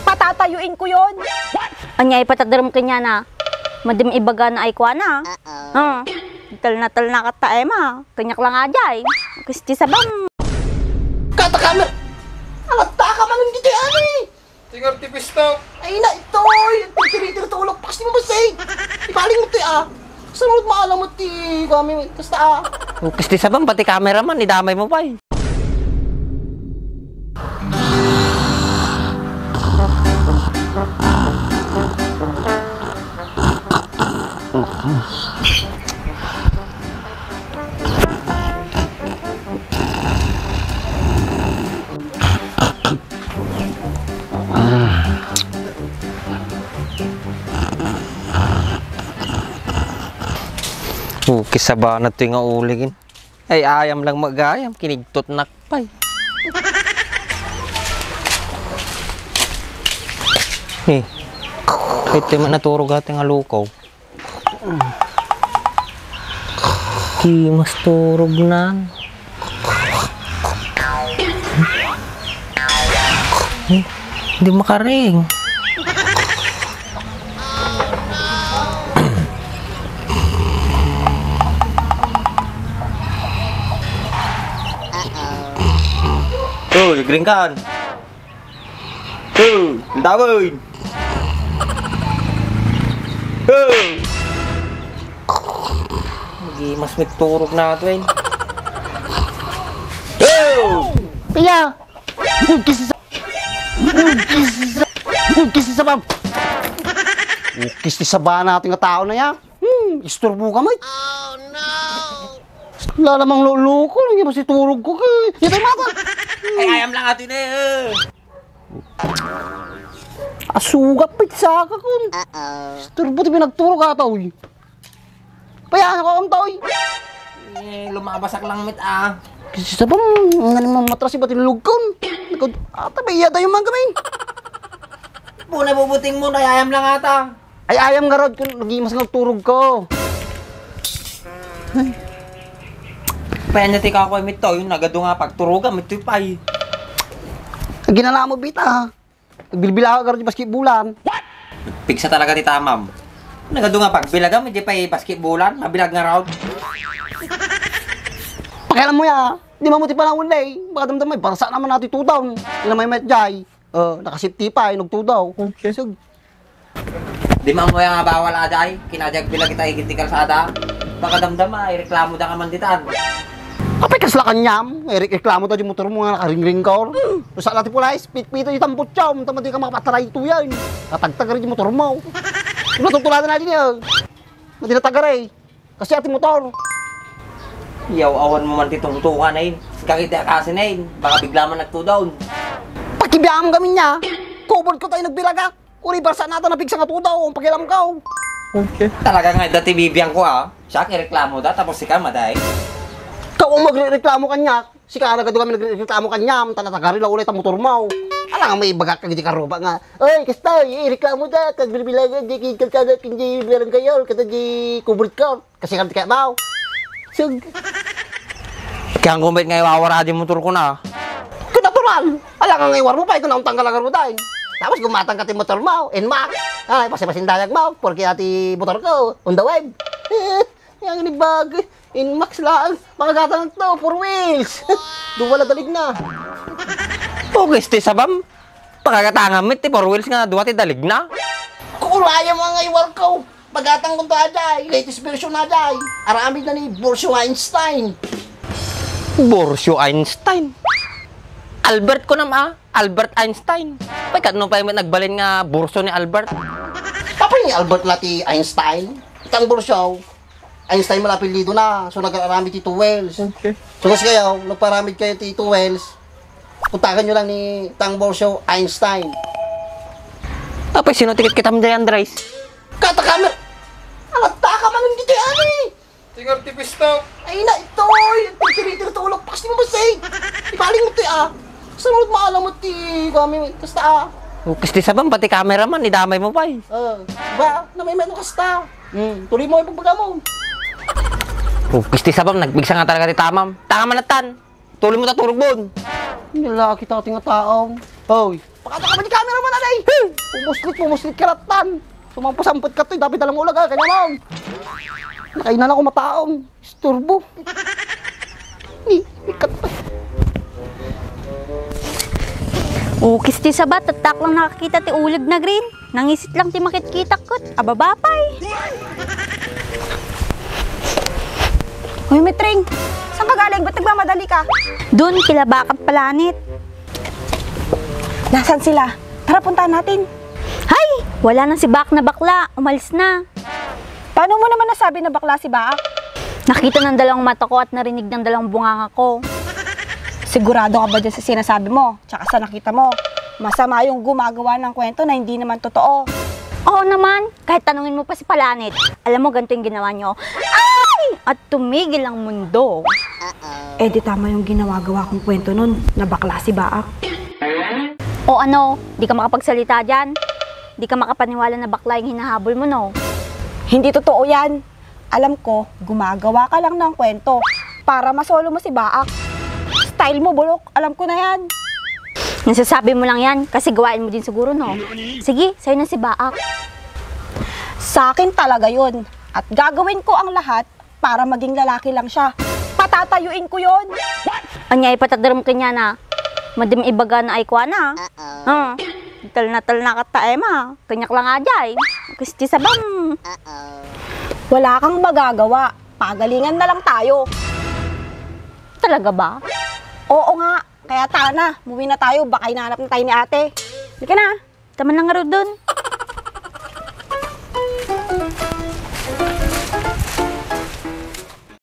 Patatayuin ko yon. Anya ipatadaram kanya na. Madim ibaga na ay kwa na. Tal na kata ema. Kanyak lang ajay. Kasi sabam. Kata kamer. Alat ka man hindi tayo eh. Tingar tipis to. Ay na ito. Pagkiritir ito ulok. Pakas di mo ba say? Ipaling mo tayo Sunod maalam mo ti kami. Kasta Kasi sabang pati cameraman. Idamay mo pa eh. Kisaba na ito yung uligin. Ay, ayam lang mag-ayam. Kinigtot nakpay. Ito yung naturog ating alukaw. Di mas turog na. Hindi makaring. Tuh, geringkan. Tuh, dawin. Lagi mas miturog na ito eh. Pia. Kisi sa bab. Kisi sa ba natin nga tao na yan. Isturbo ka may. Oh no. Lalamang luluko lang yung turog ko kay. Yatay mata. Ay, ayam lang atin eh. Asugat pizza ka kun. Isturbo ti pinagturog ata uy. Paya ako ang taoy. Lumabasak lang mit ah. Kasi sabang nga naman matras iba tinulugkon. Tabi yata yung mga kamay. Puna bubuting mo na ayam lang ata. Ay ayam nga rod kung nagimas ng turog ko. Paya na tika ako mit to. Yung nagado nga pagturogan mit to pay. Ginala mo bita. Nagbilbila ka rod yung basketbulan. Pigsa talaga ti tamam. Nagado nga pagbilaga medyo pay basketbulan. Mabilag nga raw. Pakialam mo ya. Di mamuti pa lang unlay. Baka damdamay. Para saan naman natin 2 down. Ilang may metjay. Nakasipti pa. Nag 2 daw. Okay. So, di mo nga bawal aday. Kinajag bilang kita igitikal sa ada. Baka damdama. Reklamo da ka man ditan. Kapay kasla kanyam. Reklamo daw yung motor mo nga nakaring-ring ka. Sa natin pula. Spit-pito yung tambot siya. Tama di ka makapataray ito yan. Katagtag rin yung motor mo. Natutulatan natin yan. Madinatagaray. Kasi ating motor. Yaw-awan mo man titong tutukan na yun. Kakita kasi na yun. Baka bigla man nag-2-down. Pakibiyam kami niya. Covered ko tayo nagbilagak. Uri barsa natin na bigsa nga 2 daw. Ang pakialam ka. Okay. Talaga nga dati bibiyang ko ah. Siya kireklamo da. Tapos si Kama dahi. Ikaw ang magre-reklamo kanya. Si Kara gado kami nagre-reklamo kanya. Tanatagari lang ulit ang motor mo. Alam nga may bagak kang di karoba nga. Ay, kasta, i-reklamo da. Kagbilbilagan, di kikagkada, hindi bilang kayo. Kata di covered ka. Kasi kami kaya mau. Sug. Kaya kumbit nga iwawara di motor ko na. Kung natural. Alam nga iwar mo pa. Ito na untang kalagaro dahil. Tapos gumatang ka ti motor mo. Enmak. Ay, pasipasindayag mo. Porque ati motor ko. On the web. Yang ini bag. Inmax lang. Makagatang to. 4 wheels. Duwala dalig na. Okay, stay sabam. Pagkakatangan mit, 4 wheels nga. Duwati dalig na. Kukulaya mo nga iwar ko. Pagatang kong to ajay. Latest version ajay. Aramid na ni Borsio Einstein. Borsio Einstein. Albert ko naman Albert Einstein. Pagkat no pa yung nagbalin nga Borsio ni Albert. Tapos ni Albert lati Einstein. Itang Borsio. Einstein malapilido na. So nag-aramid ti 2 wheels. Okay. So kasi kayo, nagparamid kayo ti 2 wheels. Puntakan nyo lang ni Tang Borsio Einstein. Tapos sino tikit kita mo dyan, Andres? Kata kamer. Alata ka man hindi tayo eh. Tingar tipis to. Ay na ito. Pagkiritir ito ulok. Pakas di mo ba say? Ipaling mo tayo Sunod maalam mo ti kami. Kasta Kasi sabang pati cameraman. Idamay mo pa eh. Ba? Na may meron kasta. Tuloy mo yung pagbaga mo. Kasi sabang nagbigsa nga talaga ti tamam. Tanga manatan. Tuloy mo ta turog bon. Lalaki tating nga tao. Hoy. Pakata ka ba ni cameraman alay? Pumuslit karatan. Sumampasampot ka to, dapat dalang ulag ha, kanya mo. Nakainan ako mataong. Isturbo. Ikat pa. Ukis ti sabat, tatak lang nakakita ti ulag na green. Nangisit lang ti makit-kita kot, ababapay. Hoy, Mitring! Saan ka galing? Ba't nagmamadali ka? Doon, kila Bakap Planet. Nasaan sila? Tara, puntahan natin. Hay! Wala na si Bak na bakla, umalis na. Paano mo naman nasabi na bakla si Baak? Nakita ng dalawang mata ko at narinig ng dalawang bunganga ko. Sigurado ka ba dyan sa sinasabi mo? Tsaka sa nakita mo? Masama yung gumagawa ng kwento na hindi naman totoo. Oo naman, kahit tanungin mo pa si Planet. Alam mo, ganito yung ginawa nyo. Ay! At tumigil ang mundo. Eh di tama yung ginawa-gawa kong kwento nun na bakla si Baak. O ano, di ka makapagsalita dyan? Di ka makapaniwala na bakla yung hinahabol mo, no? Hindi totoo yan. Alam ko, gumagawa ka lang ng kwento para masolo mo si Baak. Style mo, bulok. Alam ko na yan. Nasasabi mo lang yan kasi gawain mo din siguro, no? Sige, sa'yo na si Baak. Sa akin talaga yun. At gagawin ko ang lahat para maging lalaki lang siya. Patatayuin ko yun. Anya, ipatadaram ka niya na. Madim ibaga na ay kwa na. Tal na kata ema. Kanyak lang ajay. Kasi sabam. Wala kang magagawa. Pagalingan na lang tayo. Talaga ba? Oo nga. Kaya tara na. Muwi na tayo. Baka hinahanap na tayo ni ate. Hindi ka na. Tama na nga rin dun.